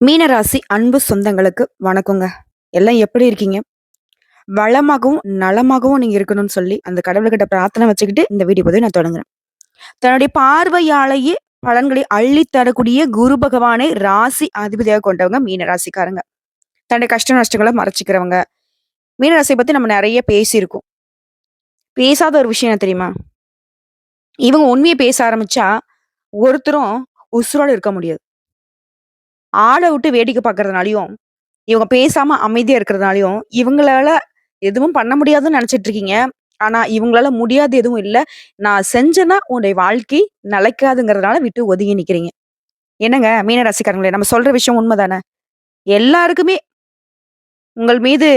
மீனராசி அன்பு சொந்தங்களுக்கு வணக்கங்க. எல்லாம் எப்படி இருக்கீங்க? வளமாகவும், நலமாகவும் நீங்க இருக்கணும்னு சொல்லி, அந்த கடவுள்கிட்ட பிரார்த்தனை வச்சுக்கிட்டு இந்த வீடியோ பதிவை நான் தொடங்குறேன். தன்னுடைய பார்வையாலேயே பலன்களை அள்ளித் தரக்கூடிய குரு பகவானை ராசி அதிபதியாக கொண்டவங்க மீனராசிக்காரங்க. தன்னுடைய கஷ்ட நஷ்டங்கள மறைச்சுக்கிறவங்க. மீனராசிய பத்தி நம்ம நெறைய பேசியிருக்கோம். பேசாத ஒரு விஷயம் என்ன தெரியுமா? இவங்க உண்மைய பேச ஆரம்பிச்சா, ஒருத்தரும் உசுரோட இருக்க முடியாது. ஆள விட்டு வேடிக்கை பார்க்கறதுனாலயும், இவங்க பேசாம அமைதியா இருக்கிறதுனாலயும், இவங்களால எதுவும் பண்ண முடியாதுன்னு நெனச்சுட்டு இருக்கீங்க. ஆனா, இவங்களால முடியாது எதுவும் இல்ல. நான் செஞ்சேன்னா உன்னுடைய வாழ்க்கை நிலைக்காதுங்கிறதுனால விட்டு ஒதுங்கி நிக்கிறீங்க. என்னங்க மீன ராசிக்காரங்களே, நம்ம சொல்ற விஷயம் உண்மதானே? எல்லாருக்குமே உங்கள் மீது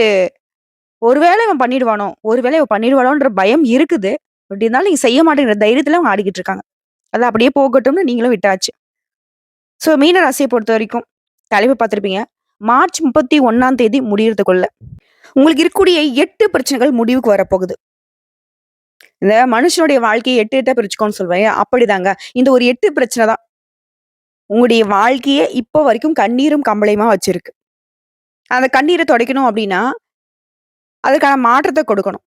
ஒருவேளை இவன் பண்ணிடுவானோ, ஒருவேளை இவன் பண்ணிடுவாளோன்ற பயம் இருக்குது. பட் இருந்தாலும் நீங்க செய்ய மாட்டேங்கிற தைரியத்துல அவங்க ஆடிக்கிட்டு இருக்காங்க. அது அப்படியே போகட்டும்னு நீங்களும் விட்டாச்சு. ஸோ மீன ராசிய பொறுத்தவரைக்கும் தலைப்பு பார்த்திருப்பீங்க. மார்ச் 31ஆம் தேதி முடியறதுக்குள்ள உங்களுக்கு இருக்கக்கூடிய 8 பிரச்சனைகள் முடிவுக்கு வரப்போகுது. இந்த மனுஷனுடைய வாழ்க்கைய 8 8 பிரிச்சுக்கோன்னு சொல்லுவேன். அப்படிதாங்க. இந்த ஒரு 8 பிரச்சனை தான் உங்களுடைய வாழ்க்கைய இப்போ வரைக்கும் கண்ணீரும் கம்பளையுமா வச்சிருக்கு. அந்த கண்ணீர துடைக்கணும் அப்படின்னா, அதுக்கான மாற்றத்த கொடுக்கணும்.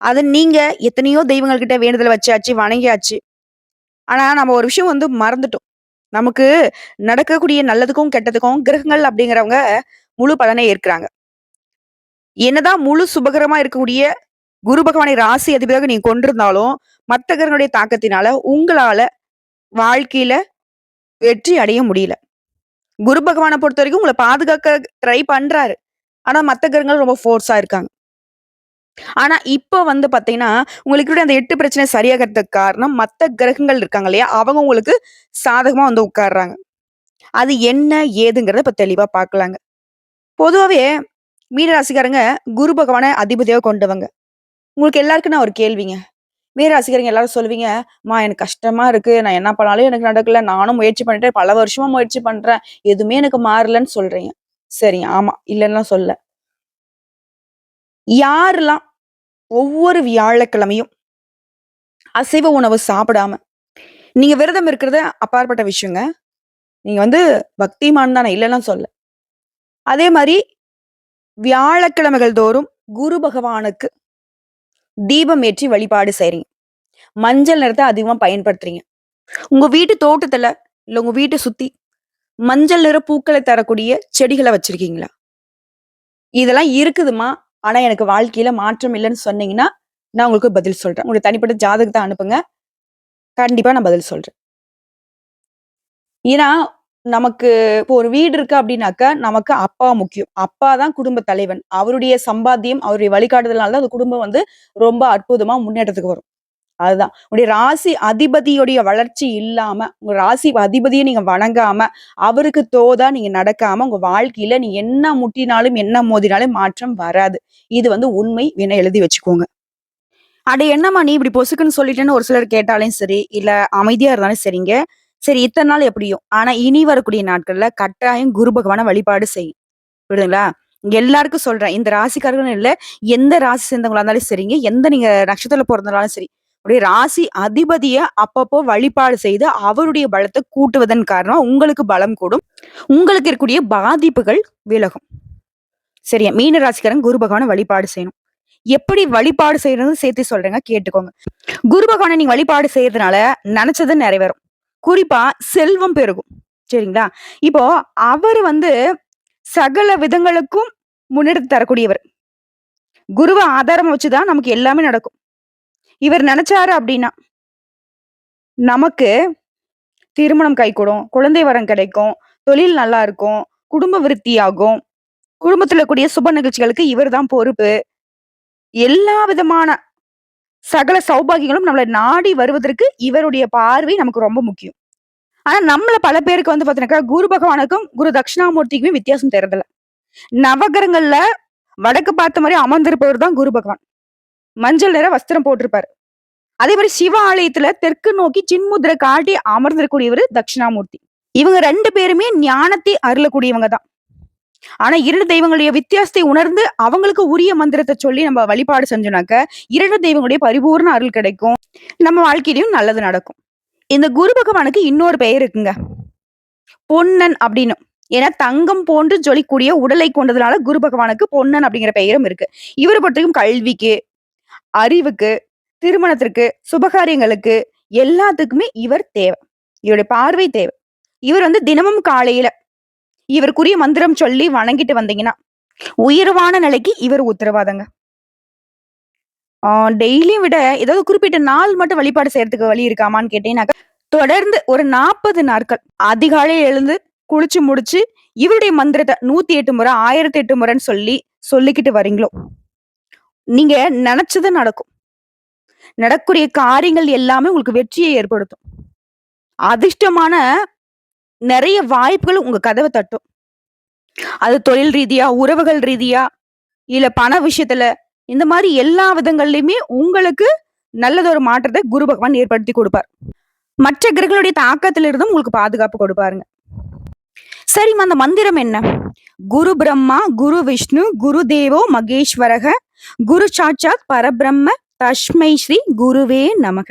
அத நீங்க எத்தனையோ தெய்வங்கள் கிட்ட வேண்டுதல் வச்சாச்சு, வணங்கியாச்சு. ஆனா நம்ம ஒரு விஷயம் மறந்துட்டோம். நமக்கு நடக்கக்கூடிய நல்லதுக்கும், கெட்டதுக்கும் கிரகங்கள் அப்படிங்கிறவங்க முழு பலனை ஏற்கிறாங்க. என்னதான் முழு சுபகரமா இருக்கக்கூடிய குரு பகவானை ராசி அதிபதியாக நீங்க கொண்டிருந்தாலும், மத்த கிரகங்களுடைய தாக்கத்தினால உங்களால வாழ்க்கையில வெற்றி அடைய முடியல. குரு பகவான பொறுத்தவரைக்கும் உங்கள பாதுகாக்க ட்ரை பண்றாரு. ஆனா மத்த கிரகங்கள் ரொம்ப ஃபோர்ஸா இருக்காங்க. ஆனா இப்ப பாத்தீங்கன்னா, உங்களுக்கு இருக்கிற அந்த 8 பிரச்சனை சரியாகறதுக்கு காரணம் மத்த கிரகங்கள் இருக்காங்க இல்லையா? அவங்க உங்களுக்கு சாதகமா உட்கார்றாங்க. அது என்ன ஏதுங்கிறத இப்ப தெளிவா பார்க்கலாங்க. பொதுவாவே மீன ராசிக்காரங்க குரு பகவான அதிபதியா கொண்டவங்க. உங்களுக்கு எல்லாருக்கும் நான் ஒரு கேள்விங்க. மீன ராசிக்காரங்க எல்லாரும் சொல்லுவீங்க, "அம்மா எனக்கு கஷ்டமா இருக்கு. நான் என்ன பண்ணாலும் எனக்கு நடக்கல. நானும் முயற்சி பண்ணிட்டேன். பல வருஷமா முயற்சி பண்றேன். எதுவுமே எனக்கு மாறலன்னு" சொல்றீங்க. சரிங்க. ஆமா. இல்லன்னுலாம் சொல்லல. யாரெல்லாம் ஒவ்வொரு வியாழக்கிழமையும் அசைவ உணவு சாப்பிடாம நீங்க விரதம் இருக்கிறது அப்பாற்பட்ட விஷயங்க. நீங்க பக்திமான் தான், நான் இல்லன்னுலாம் சொல்லல. அதே மாரி வியாழக்கிழமைகள் தோறும் குரு பகவானுக்கு தீபம் ஏற்றி வழிபாடு செய்றீங்க. மஞ்சள் நிறத்த அதிகமா பயன்படுத்துறீங்க. உங்க வீட்டு தோட்டத்துல, இல்ல உங்க வீட்ட சுத்தி மஞ்சள் நிற பூக்களை தரக்கூடிய செடிகள வச்சிருக்கீங்களா? இதெல்லாம் இருக்குதும்மா. ஆனா எனக்கு வாழ்க்கையில மாற்றம் இல்லன்னு சொன்னீங்கன்னா, நான் உங்களுக்கு பதில் சொல்றேன். உங்களுடைய தனிப்பட்ட ஜாதகத்த அனுப்புங்க. கண்டிப்பா நான் பதில் சொல்றேன். ஏன்னா, நமக்கு இப்போ ஒரு வீடு இருக்கு அப்டின்னாக்கா, நமக்கு அப்பா முக்கியம். அப்பா தான் குடும்ப தலைவன். அவருடைய சம்பாத்தியம், அவருடைய வழிகாட்டுதல்னால தான் அந்த குடும்பம் ரொம்ப அற்புதமா முன்னேற்றத்துக்கு வரும். அதுதான். உங்களுடைய ராசி அதிபதியுடைய வளர்ச்சி இல்லாம, உங்க ராசி அதிபதிய நீங்க வணங்காம, அவருக்கு தோதா நீங்க நடக்காம, உங்க வாழ்க்கையில நீங்க என்ன முட்டினாலும், என்ன மோதினாலும் மாற்றம் வராது. இது உண்மை. வேணா எழுதி வச்சுக்கோங்க. அட என்னம்மா நீ இப்படி பொசுக்குன்னு சொல்லிட்டேன்னு ஒரு சிலர் கேட்டாலும் சரி, இல்ல அமைதியா இருந்தாலும் சரிங்க. சரி இத்தன நாள் எப்படியோ, ஆனா இனி வரக்கூடிய நாட்கள்ல கட்டாயம் குரு பகவான வழிபாடு செய். புரியுதுங்களா? எல்லாருக்கும் சொல்றேன். இந்த ராசிக்காரர்கள்னு இல்ல, எந்த ராசி சேர்ந்தவங்களா இருந்தாலும் சரிங்க, எந்த நீங்க நட்சத்திரத்துல பொறந்தனாலும் சரி. உடைய ராசி அதிபதிய அப்பப்போ வழிபாடு செய்து, அவருடைய பலத்த கூட்டுவதன் காரணமா உங்களுக்கு பலம் கூடும். உங்களுக்கு இருக்கக்கூடிய பாதிப்புகள் விலகும். சரியா? மீன ராசிக்காரங்க குரு பகவான வழிபாடு செய்யணும். எப்படி வழிபாடு செய்யணும்னு சேர்த்து சொல்றேங்க, கேட்டுக்கோங்க. குரு பகவான நீங்க வழிபாடு செய்யறதுனால நெனச்சது நிறைவேறும். குறிப்பா செல்வம் பெருகும். சரிங்களா? இப்போ அவரு சகல விதங்களுக்கும் முன்னெடுத்து தரக்கூடியவர். குருவ ஆதாரமா வச்சு தான் நமக்கு எல்லாமே நடக்கும். இவர் நெனச்சாரு அப்டின்னா, நமக்கு திருமணம் கைகூடும், குழந்தை வரம் கிடைக்கும், தொழில் நல்லா இருக்கும், குடும்ப விருத்தியாகும், குடும்பத்துல கூடிய சுப நிகழ்ச்சிகளுக்கு இவர் தான் பொறுப்பு. எல்லா விதமான சகல சௌபாகியங்களும் நம்மள நாடி வருவதற்கு இவருடைய பார்வை நமக்கு ரொம்ப முக்கியம். ஆனா நம்மள பல பேருக்கு பாத்தீங்கன்னாக்கா, குரு பகவானுக்கும், குரு தட்சிணாமூர்த்திக்குமே வித்தியாசம் தெரியறதில்ல. நவகிரகங்கள்ல வடக்கு பார்த்த மாரி அமர்ந்திருப்பவர் தான் குரு பகவான். மஞ்சள் நிற வஸ்திரம் போட்டிருப்பாரு. அதே மாரி சிவ ஆலயத்துல தெற்கு நோக்கி சின்முத்திரை காட்டி அமர்ந்திருக்கக்கூடியவரு தட்சிணாமூர்த்தி. இவங்க 2 பேருமே ஞானத்தை அருளக்கூடியவங்க தான். ஆனா 2 தெய்வங்களுடைய வித்தியாசத்தை உணர்ந்து அவங்களுக்கு உரிய மந்திரத்த சொல்லி நம்ம வழிபாடு செஞ்சோம்னாக்க, 2 தெய்வங்களுடைய பரிபூர்ண அருள் கிடைக்கும். நம்ம வாழ்க்கையிலயும் நல்லது நடக்கும். இந்த குரு பகவானுக்கு இன்னொரு பெயர் இருக்குங்க. பொன்னன் அப்படின்னு. ஏன்னா தங்கம் போன்று ஜொலிக்கூடிய உடலை கொண்டதுனால குரு பகவானுக்கு பொன்னன் அப்படிங்கிற பெயரும் இருக்கு. இவர பொறுத்தவரைக்கும் கல்விக்கு, அறிவுக்கு, திருமணத்திற்கு, சுபகாரியங்களுக்கு எல்லாத்துக்குமே இவர் தேவை. இவருடைய பார்வை தேவை. இவர் வந்து தினமும் காலையில இவருக்குரிய மந்திரம் சொல்லி வணங்கிட்டு வந்தீங்கன்னா, உயர்வான நிலைக்கு இவர் உத்தரவாதங்க. டெய்லியும் விட ஏதாவது குறிப்பிட்ட நாள் மட்டும் வழிபாடு செய்யறதுக்கு வழி இருக்காமான்னு கேட்டீங்கன்னாக்கா, தொடர்ந்து ஒரு 40 நாட்கள் அதிகாலையில எழுந்து குளிச்சு முடிச்சு, இவருடைய மந்திரத்த 108 முறை, 1008 முறைன்னு சொல்லிக்கிட்டு வரீங்களோ, நீங்க நெனச்சது நடக்கும். நடக்கக்கூடிய காரியங்கள் எல்லாமே உங்களுக்கு வெற்றியை ஏற்படுத்தும். அதிர்ஷ்டமான நெறைய வாய்ப்புகள் உங்க கதவ தட்டும். அது தொழில் ரீதியா, உறவுகள் ரீதியா, இல்ல பண விஷயத்துல, இந்த மாரி எல்லா விதங்கள்லயுமே உங்களுக்கு நல்லதொரு மாற்றத்த குரு பகவான் ஏற்படுத்தி குடுப்பார். மற்ற கிரகங்களுடைய தாக்கத்திலிருந்தும் உங்களுக்கு பாதுகாப்பு கொடுப்பாருங்க. சரிம்மா, அந்த மந்திரம் என்ன? குரு பிரம்மா, குரு விஷ்ணு, குரு தேவோ மகேஸ்வரக, குரு சாட்சாத் பரபிரம்ம, தஸ்மை ஸ்ரீ குருவே நமக.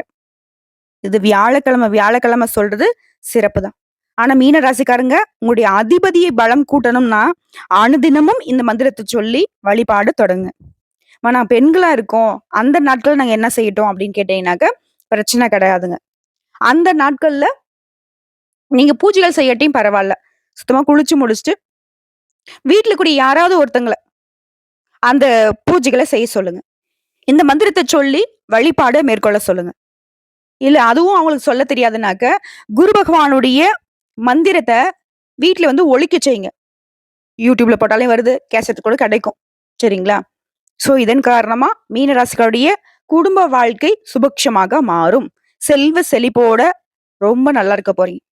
இது வியாழக்கிழமை சொல்றது சிறப்பு தான். ஆனா மீன ராசிக்காரங்க, உங்களுடைய அதிபதியை பலம் கூட்டணும்னா அனுதினமும் இந்த மந்திரத்தை சொல்லி வழிபாடு தொடங்க. நான் பெண்களா இருக்கோம், அந்த நாட்கள் நாங்க என்ன செய்யட்டும் அப்படின்னு கேட்டீங்கன்னாக்க பிரச்சனை கிடையாதுங்க. அந்த நாட்கள்ல நீங்க பூஜைகள் செய்யட்டும் பரவாயில்ல. சுத்தமா குளிச்சு முடிச்சுட்டு வீட்டுல கூடிய யாராவது ஒருத்தங்கள அந்த பூஜைகளை செய்ய சொல்லுங்க. இந்த மந்திரத்தை சொல்லி வழிபாடு மேற்கொள்ள சொல்லுங்க. இல்ல அதுவும் அவங்களுக்கு சொல்ல தெரியாதுனாக்க, குரு பகவானுடைய மந்திரத்தை வீட்டுல வந்து ஒலிக்க செய்யுங்க. யூடியூப்ல போட்டாலே வருது, கேசட் கூட கிடைக்கும். சரிங்களா? சோ இதன் காரணமா மீனராசிகளுடைய குடும்ப வாழ்க்கை சுபக்ஷமாக மாறும். செல்வ செழிப்போட ரொம்ப நல்லா இருக்க போறீங்க.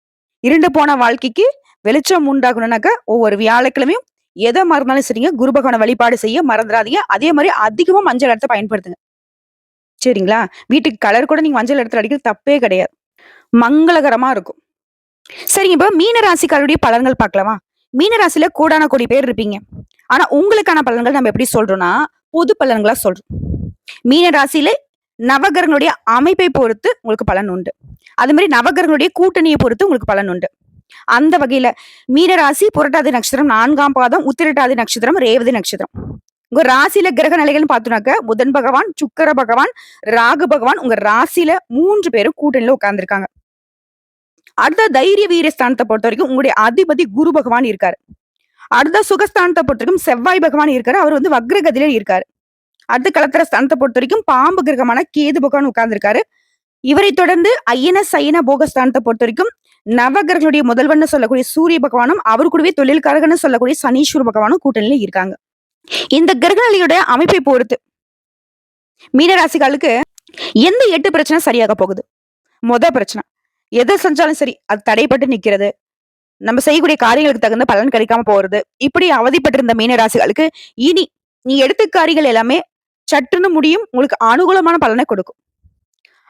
இருண்டு போன வாழ்க்கைக்கு வெளிச்சம் உண்டாகணும்னாக்க ஒவ்வொரு வியாழக்கிழமையும் எதை மறந்தாலும் சரிங்க, குரு பகவானை வழிபாடு செய்ய மறந்துடாதீங்க. அதே மாதிரி அதிகமா மஞ்சள் இடத்தை பயன்படுத்துங்க. சரிங்களா? வீட்டுக்கு கலர் கூட நீங்க மஞ்சள் இடத்துல அடிக்கிறது தப்பே கிடையாது. மங்களகரமா இருக்கும். சரிங்க, இப்ப மீன ராசிக்காரருடைய பலன்கள் பார்க்கலாமா? மீன ராசியில கோடான கோடி பேர் இருப்பீங்க. ஆனா உங்களுக்கான பலன்கள் நம்ம எப்படி சொல்றோம்னா, பொது பலன்களா சொல்றோம். மீன ராசியில நவகிரகங்களுடைய அமைப்பை பொறுத்து உங்களுக்கு பலன் உண்டு. அது மாதிரி நவகிரகங்களுடைய கூட்டணியை பொறுத்து உங்களுக்கு பலன் உண்டு. அந்த வகையில மீனராசி புரட்டாதி நட்சத்திரம் 4ஆம் பாதம், உத்திரட்டாதி நட்சத்திரம், ரேவதி நட்சத்திரம். உங்க ராசியில கிரக நிலைகள்னு பார்த்தோம்னாக்க புதன் பகவான், சுக்கர பகவான், ராகு பகவான் உங்க ராசியில 3 பேரும் கூட்டணியில உட்கார்ந்துருக்காங்க. அடுத்த தைரிய வீர ஸ்தானத்தை பொறுத்த வரைக்கும் உங்களுடைய அதிபதி குரு பகவான் இருக்காரு. அடுத்த சுகஸ்தானத்தை பொறுத்த வரைக்கும் செவ்வாய் பகவான் இருக்காரு. அவர் வந்து வக்ரகதியில இருக்காரு. அடுத்த கலத்திர ஸ்தானத்தை பொறுத்த வரைக்கும் பாம்பு கிரகமான கேது பகவான் உட்கார்ந்துருக்காரு. இவரை தொடர்ந்து ஐயன சயன போகஸ்தானத்தை பொறுத்த வரைக்கும் நவகிரகங்களுடைய முதல்வன் சொல்லக்கூடிய சூரிய பகவானும், அவர் கூடவே தொழில்காரகன்னு சொல்லக்கூடிய சனீஸ்வர பகவானும் கூட்டணியில இருக்காங்க. இந்த கிரகநிலையோட அமைப்பை பொறுத்து மீனராசிகளுக்கு எந்த 8 பிரச்சனை சரியாக போகுது? பிரச்சனை, எதை செஞ்சாலும் சரி அது தடைப்பட்டு நிக்கிறது, நம்ம செய்யக்கூடிய காரியங்களுக்கு தகுந்த பலன் கிடைக்காம போறது, இப்படி அவதிப்பட்டிருந்த மீனராசிகளுக்கு இனி நீ எடுத்த காரியங்கள் எல்லாமே சட்டுன்னு முடியும், உங்களுக்கு அனுகூலமான பலனை கொடுக்கும்.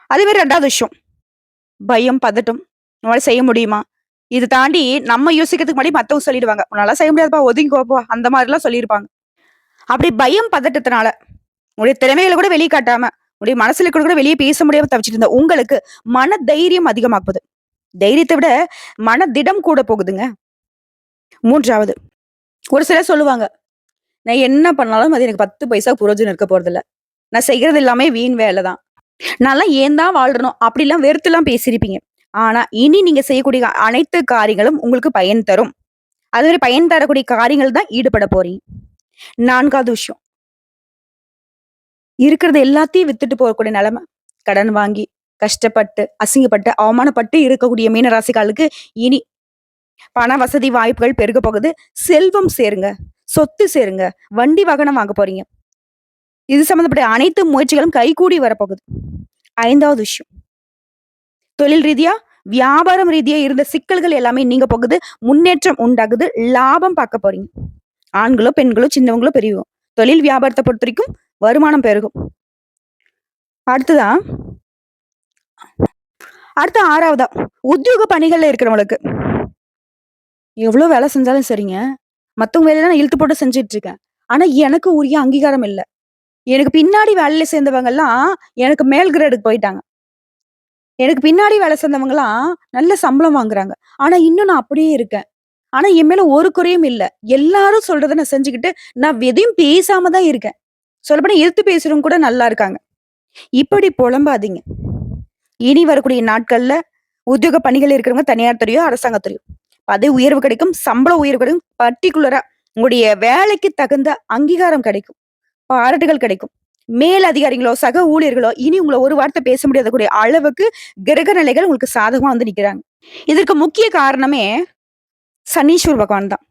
அதே மாதிரி 2வது விஷயம், பயம், பதட்டம், உன்னால செய்ய முடியுமா? இது தாண்டி நம்ம யோசிக்கிறதுக்கு முன்னாடி மத்தவங்க சொல்லிடுவாங்க, உன்னால செய்ய முடியாதுப்பா, ஒதுங்கிக்கோப்பா, அந்த மாதிரி எல்லாம் சொல்லியிருப்பாங்க. அப்படி பயம் பதட்டத்தினால உங்களுடைய திறமைகளை கூட வெளியே காட்டாம, உங்களுடைய மனசுல கூட வெளியே பேச முடியாம தவிச்சிட்டு இருந்த உங்களுக்கு மன தைரியம் அதிகமாக்குது. தைரியத்தை விட மன திடம் கூட போகுதுங்க. 3வது, ஒரு சிலர் சொல்லுவாங்க, நான் என்ன பண்ணாலும் அது எனக்கு 10 பைசா புரோஜனம் இருக்க போறது இல்ல, நான் செய்யறது எல்லாமே வீண் வேலைதான், நான்லாம் ஏன் தான் வாழ்றணும் அப்படிலாம் வெறுத்துலாம் பேசியிருப்பீங்க. ஆனா இனி நீங்க செய்யக்கூடிய அனைத்து காரியங்களும் உங்களுக்கு பயன் தரும். அது மாதிரி பயன் தரக்கூடிய காரியங்கள் தான் ஈடுபட போறீங்க. 4வது விஷயம், இருக்கிறது எல்லாத்தையும் வித்துட்டு போகக்கூடிய நிலைமை. கடன் வாங்கி கஷ்டப்பட்டு அசிங்கப்பட்டு அவமானப்பட்டு இருக்கக்கூடிய மீனராசிகளுக்கு இனி பண வசதி வாய்ப்புகள் பெருக போகுது. செல்வம் சேருங்க, சொத்து சேருங்க, வண்டி வாகனம் வாங்க போறீங்க. இது சம்பந்தப்பட்ட அனைத்து முயற்சிகளும் கைகூடி வரப்போகுது. 5வது விஷயம், தொழில் ரீதியா வியாபாரம் ரீதியா இருந்த சிக்கல்கள் எல்லாமே நீங்க போகுது, முன்னேற்றம் உண்டாகுது, லாபம் பார்க்க போறீங்க. ஆண்களோ பெண்களோ சின்னவங்களோ பெரியவங்களோ தொழில் வியாபாரத்தை பொறுத்த வரைக்கும் வருமானம் பெருகும். அடுத்த 6வதா, உத்தியோக பணிகள்ல இருக்கிறவங்களுக்கு எவ்வளவு வேலை செஞ்சாலும் சரிங்க, மத்தவங்க வேலையெல்லாம் நான் இழுத்து போட்டு செஞ்சுட்டு இருக்கேன், ஆனா எனக்கு உரிய அங்கீகாரம் இல்லை. எனக்கு பின்னாடி வேலையில சேர்ந்தவங்க எல்லாம் எனக்கு மேல் கிரேடுக்கு போயிட்டாங்க. எனக்கு பின்னாடி வேலை சேர்ந்தவங்க எல்லாம் நல்ல சம்பளம் வாங்குறாங்க, ஆனா இன்னும் நான் அப்படியே இருக்கேன். ஆனா என் மேல ஒரு குறையும் இல்ல. எல்லாரும் சொல்றத நான் செஞ்சுக்கிட்டு, நான் எதையும் பேசாம தான் இருக்கேன். சொல்லப்போனா எதிர்த்து பேசுறவங்க கூட நல்லா இருக்காங்க. இப்படி புலம்பாதீங்க. இனி வரக்கூடிய நாட்கள்ல உத்தியோக பணிகள் இருக்கிறவங்க தனியார் துறையோ, அரசாங்கத் துறையோ பதவி உயர்வு கிடைக்கும், சம்பள உயர்வு கிடைக்கும். பர்ட்டிகுலரா உங்களுடைய வேலைக்கு தகுந்த அங்கீகாரம் கிடைக்கும். பாராட்டுகள் கிடைக்கும். மேல் அதிகாரிகளோ, சக ஊழியர்களோ இனி உங்கள ஒரு வார்த்தை பேச முடியாத கூடிய அளவுக்கு கிரக நிலைகள் உங்களுக்கு சாதகமா வந்து நிக்கிறாங்க. இதற்கு முக்கிய காரணமே சனீஸ்வர பகவான் தான்.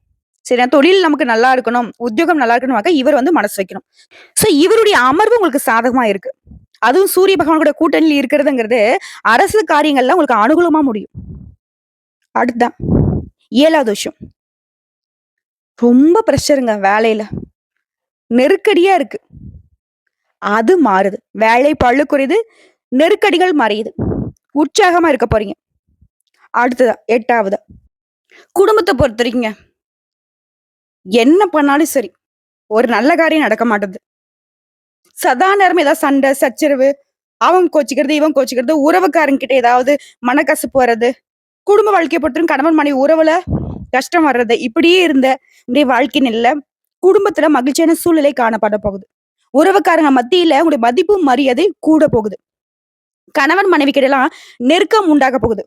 சரியா? தொழில் நமக்கு நல்லா இருக்கணும், உத்தியோகம் நல்லா இருக்கணும்னாக்க இவர் வந்து மனசு வைக்கணும். சோ இவருடைய அமர்வு உங்களுக்கு சாதகமா இருக்கு. அதுவும் சூரிய பகவான் கூட கூட்டணியில இருக்கிறதுங்கிறது அரசு காரியங்கள்ல உங்களுக்கு அனுகூலமா முடியும். அடுத்ததான் 7வது விஷயம். ரொம்ப பிரஷருங்க வேலையில. நெருக்கடியா இருக்கு. அது மாறுது. வேலை பளு குறையுது. நெருக்கடிகள் மறையுது. உற்சாகமா இருக்க போறீங்க. அடுத்ததா 8வது. குடும்பத்த பொறுத்தவரைக்குங்க, என்ன பண்ணாலும் சரி, ஒரு நல்ல காரியம் நடக்க மாட்டேது. சதா நேரமும் ஏதாவது சண்டை, சச்சரவு, அவன் கோச்சுக்கிறது, இவன் கோச்சுக்கிறது, உறவுக்காரங்க கிட்ட ஏதாவது மனக்கசப்பு வர்றது, குடும்ப வாழ்க்கைய பொறுத்தவரைக்கும் கணவன் மனைவி உறவுல கஷ்டம் வர்றது, இப்படியே இருந்த உங்களுடைய வாழ்க்கை நிலையில குடும்பத்துல மகிழ்ச்சியான சூழ்நிலை காணப்பட போகுது. உறவுக்காரங்க மத்தியில உங்களுடைய மதிப்பும் மரியாதை கூட போகுது. கணவன் மனைவி கிட்டலாம் நெருக்கம் உண்டாக போகுது.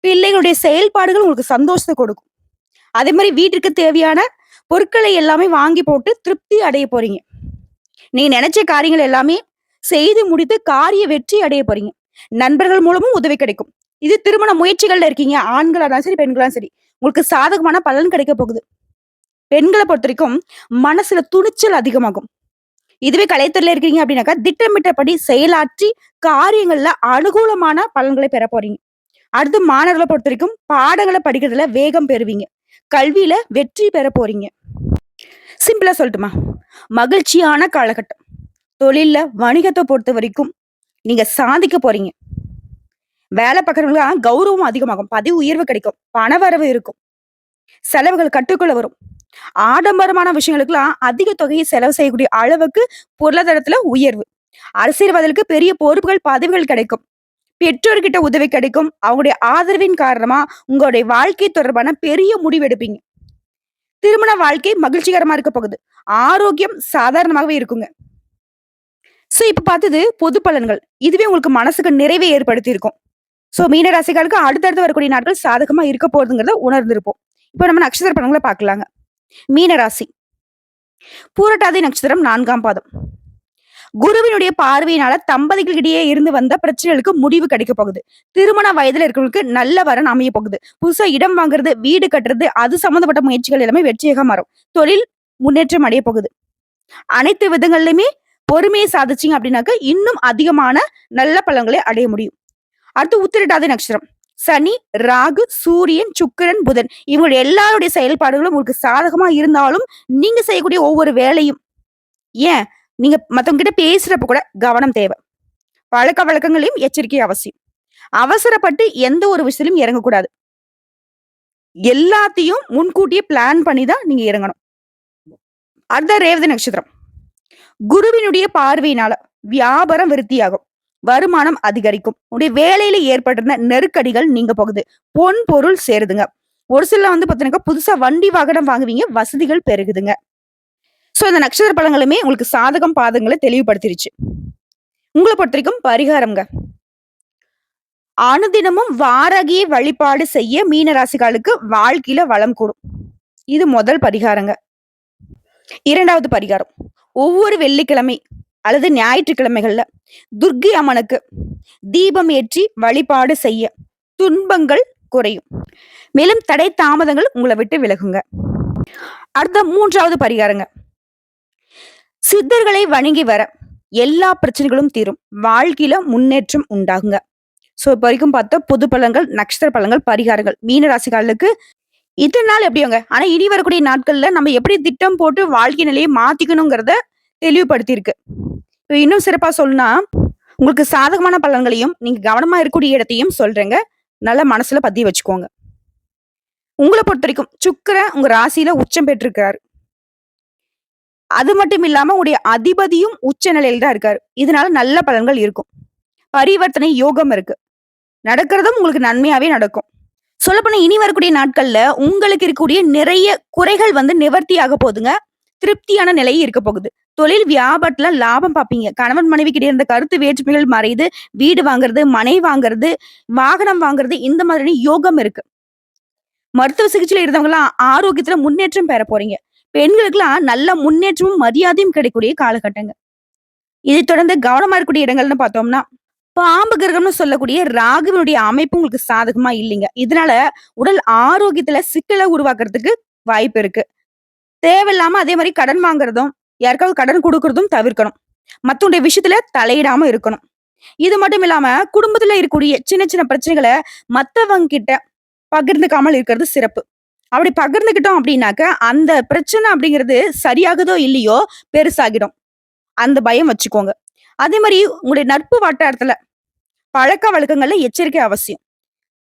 பிள்ளைகளுடைய செயல்பாடுகள் உங்களுக்கு சந்தோஷத்தை கொடுக்கும். அதே மாதிரி வீட்டிற்கு தேவையான பொருட்களை எல்லாமே வாங்கி போட்டு திருப்தி அடைய போறீங்க. நீங்க நினைச்ச காரியங்கள் எல்லாமே செய்து முடித்து காரிய வெற்றி அடைய போறீங்க. நண்பர்கள் மூலமும் உதவி கிடைக்கும். இது திருமண முயற்சிகள்ல இருக்கீங்க, ஆண்களா இருந்தாலும் சரி, பெண்களா சரி, உங்களுக்கு சாதகமான பலன் கிடைக்க போகுது. பெண்களை பொறுத்த வரைக்கும் மனசுல துணிச்சல் அதிகமாகும். இதுவே கலைத்துறையில இருக்கீங்க அப்படின்னாக்கா திட்டமிட்டபடி செயலாற்றி காரியங்கள்ல அனுகூலமான பலன்களை பெற போறீங்க. அடுத்து மாணவர்களை பொறுத்த வரைக்கும் பாடங்களை படிக்கிறதுல வேகம் பெறுவீங்க. கல்வியில வெற்றி பெற போறீங்க. சிம்பிளா சொல்லட்டுமா? மகிழ்ச்சியான காலகட்டம். தொழில்ல வணிகத்தை பொறுத்த வரைக்கும் நீங்க சாதிக்க போறீங்க. வேலை பார்க்கறவங்களுக்கு கௌரவம் அதிகமாகும். பதவி உயர்வு கிடைக்கும். பணவரவு இருக்கும். செலவுகள் கட்டுக்குள்ள வரும். ஆடம்பரமான விஷயங்களுக்கெல்லாம் அதிக தொகையை செலவு செய்யக்கூடிய அளவுக்கு பொருளாதாரத்துல உயர்வு. அரசியல்வாதிகளுக்கு பெரிய பொறுப்புகள், பதவிகள் கிடைக்கும். பெற்றோர்கிட்ட உதவி கிடைக்கும். அவங்களுடைய ஆதரவின் காரணமா உங்களுடைய வாழ்க்கை தொடர்பான பெரிய முடிவு எடுப்பீங்க. திருமண வாழ்க்கை மகிழ்ச்சிகரமா இருக்க போகுது. ஆரோக்கியம் சாதாரணமாகவே இருக்குங்க. சோ இப்ப பார்த்தது பொது பலன்கள். இதுவே உங்களுக்கு மனசுக்கு நிறைவை ஏற்படுத்தி இருக்கும். சோ மீன ராசிக்காரருக்கு அடுத்தடுத்து வரக்கூடிய நாட்கள் சாதகமா இருக்க போறதுங்கிறத உணர்ந்திருப்போம். இப்ப நம்ம நட்சத்திர பலன்களை பார்க்கலாங்க. மீன ராசி. பூரட்டாதி நட்சத்திரம் 4ஆம் பாதம். குருவினுடைய பார்வையினால தம்பதிகளிடையே இருந்து வந்த பிரச்சனைகளுக்கு முடிவு கிடைக்க போகுது. திருமண வயதுல இருக்கிறவங்களுக்கு நல்ல வரன் அமைய போகுது. புதுசா இடம் வாங்குறது, வீடு கட்டுறது, அது சம்பந்தப்பட்ட முயற்சிகள் எல்லாமே வெற்றியாக மாறும். தொழில் முன்னேற்றம் அடைய போகுது. அனைத்து விதங்கள்லயுமே பொறுமையை சாதிச்சீங்க அப்படின்னாக்க இன்னும் அதிகமான நல்ல பலன்களை அடைய முடியும். அடுத்து உத்திரட்டாதி நட்சத்திரம். சனி, ராகு, சூரியன், சுக்கிரன், புதன் இவங்களுடைய எல்லாருடைய செயல்பாடுகளும் உங்களுக்கு சாதகமா இருந்தாலும் நீங்க செய்யக்கூடிய ஒவ்வொரு வேலையும், ஏன் நீங்க மத்தவங்க கிட்ட பேசுறப்ப கூட கவனம் தேவை. பழக்க வழக்கங்களையும் எச்சரிக்கை அவசியம். அவசரப்பட்டு எந்த ஒரு விஷயத்திலும் இறங்கக்கூடாது. எல்லாத்தையும் முன்கூட்டியே பிளான் பண்ணி தான் நீங்க இறங்கணும். அடுத்த ரேவதி நட்சத்திரம். குருவினுடைய பார்வையினால வியாபாரம் விருத்தியாகும். வருமானம் அதிகரிக்கும். உடைய வேலையில ஏற்பட்டிருந்த நெருக்கடிகள் நீங்க போகுது. பொன் பொருள் சேருதுங்க. ஒரு சில வந்து பாத்தீங்கன்னா புதுசா வண்டி வாகனம் வாங்குவீங்க. வசதிகள் பெருகுதுங்க. சோ இந்த நட்சத்திர பலன்களுமே உங்களுக்கு சாதகம் பாதங்களை தெளிவுபடுத்திருச்சு. உங்களை பொறுத்த வரைக்கும் பரிகாரம்ங்க. அனுதினமும் வாராகியை வழிபாடு செய்ய மீன ராசிகளுக்கு வாழ்க்கையில வளம் கூடும். இது முதல் பரிகாரங்க. 2வது பரிகாரம். ஒவ்வொரு வெள்ளிக்கிழமை அல்லது ஞாயிற்றுக்கிழமைகள்ல துர்க்கை அம்மனுக்கு தீபம் ஏற்றி வழிபாடு செய்ய துன்பங்கள் குறையும். மேலும் தடை தாமதங்கள் உங்களை விட்டு விலகுங்க. அடுத்த 3வது பரிகாரங்க. சித்தர்களை வணங்கி வர எல்லா பிரச்சனைகளும் தீரும். வாழ்க்கையில முன்னேற்றம் உண்டாகுங்க. சோ இப்ப வரைக்கும் பார்த்த பொது பலன்கள், நட்சத்திர பலன்கள், பரிகாரங்கள் மீன ராசிக்காரர்களுக்கு இத்தனை நாள் எப்படியோங்க. ஆனா இனி வரக்கூடிய நாட்கள்ல நம்ம எப்படி திட்டம் போட்டு வாழ்க்கை நிலையை மாத்திக்கணுங்கிறத தெளிவுபடுத்தியிருக்கு. இன்னும் சிறப்பா சொல்லணும்னா உங்களுக்கு சாதகமான பலன்களையும் நீங்க கவனமா இருக்கக்கூடிய இடத்தையும் சொல்றேங்க. நல்ல மனசுல பதிய வச்சுக்கோங்க. உங்களை பொறுத்த வரைக்கும் சுக்கிரன் உங்க ராசியில உச்சம் பெற்றிருக்கிறாரு. அது மட்டும் இல்லாம உங்களுடைய அதிபதியும் உச்ச நிலையில தான் இருக்காரு. இதனால நல்ல பலன்கள் இருக்கும். பரிவர்த்தனை யோகம் இருக்கு. நடக்கிறதும் உங்களுக்கு நன்மையாவே நடக்கும். சொல்லப்போனா இனி வரக்கூடிய நாட்கள்ல உங்களுக்கு இருக்கக்கூடிய நிறைய குறைகள் நிவர்த்தியாக போகுதுங்க. திருப்தியான நிலை இருக்க போகுது. தொழில் வியாபாரத்துல லாபம் பார்ப்பீங்க. கணவன் மனைவிக்கிட்ட இருந்த கருத்து வேற்றுமைகள் மறையுது. வீடு வாங்குறது, மனை வாங்குறது, வாகனம் வாங்குறது இந்த மாதிரியான யோகம் இருக்கு. மருத்துவ சிகிச்சையில இருந்தவங்கலாம் ஆரோக்கியத்துல முன்னேற்றம் பெற போறீங்க. பெண்களுக்கெல்லாம் நல்ல முன்னேற்றமும், மரியாதையும் கிடைக்கக்கூடிய காலகட்டங்க. இதைத் தொடர்ந்து கவனமா இருக்கக்கூடிய இடங்கள்னு பார்த்தோம்னா, பாம்பு கிரகம்னு சொல்லக்கூடிய ராகுவினுடைய அமைப்பு உங்களுக்கு சாதகமா இல்லைங்க. இதனால உடல் ஆரோக்கியத்துல சிக்கல உருவாக்குறதுக்கு வாய்ப்பு இருக்கு. தேவையில்லாம அதே மாரி கடன் வாங்குறதும், யாருக்காவது கடன் குடுக்குறதும் தவிர்க்கணும். மத்தவங்களுடைய விஷயத்துல தலையிடாம இருக்கணும். இது மட்டும் இல்லாம குடும்பத்துல இருக்கக்கூடிய சின்ன சின்ன பிரச்சனைகள மத்தவங்க கிட்ட பகிர்ந்துக்காமல் இருக்கிறது சிறப்பு. அப்படி பகிர்ந்துக்கிட்டோம் அப்படின்னாக்க, அந்த பிரச்சனை அப்படிங்கிறது சரியாகுதோ இல்லையோ பெருசாகிடும். அந்த பயம் வச்சுக்கோங்க. அதே மாரி உங்களுடைய நட்பு வட்டாரத்துல பழக்கவழக்கங்கள்ல எச்சரிக்கை அவசியம்.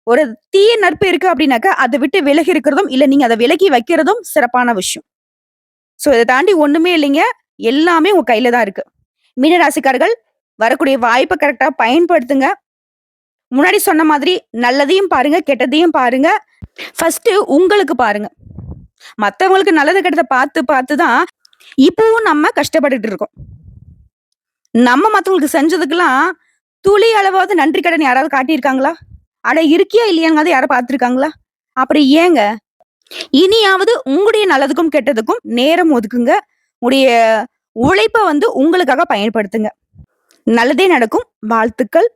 ஒரு தீய நட்பு இருக்கு அப்படின்னாக்க, அத விட்டு விலகி இருக்கிறதும், இல்ல நீங்க அத விலக்கி வைக்கிறதும் சிறப்பான விஷயம். இத தாண்டி ஒண்ணுமே இல்லைங்க. எல்லாமே உங்க கையில தான் இருக்கு. மீன ராசிக்காரர்கள் வரக்கூடிய வாய்ப்ப கரெக்ட்டா பயன்படுத்துங்க. முன்னாடி சொன்ன மாதிரி நல்லதையும் பாருங்க, கெட்டதையும் பாருங்க. ஃபர்ஸ்ட்டு உங்களுக்கு பாருங்க. மத்தவங்களுக்கு நல்லது கெட்டத பார்த்து பார்த்து தான் இப்பவும் நம்ம கஷ்டப்பட்டுட்டு இருக்கோம். நம்ம மத்தவங்களுக்கு செஞ்சதுக்கெல்லாம் துளி அளவாவது நன்றி கடன் யாராவது காட்டியிருக்காங்களா? அட இருக்கியா இல்லையாங்கிறத யாரும் பார்த்துருக்காங்களா? அப்புறம் ஏங்க? இனியாவது உங்களுடைய நல்லதுக்கும், கெட்டதுக்கும் நேரம் ஒதுக்குங்க. உடைய உழைப்ப உங்களுக்காக பயன்படுத்துங்க. நல்லதே நடக்கும். வாழ்த்துக்கள்.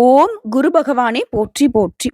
ஓம் குரு பகவானே போற்றி போற்றி.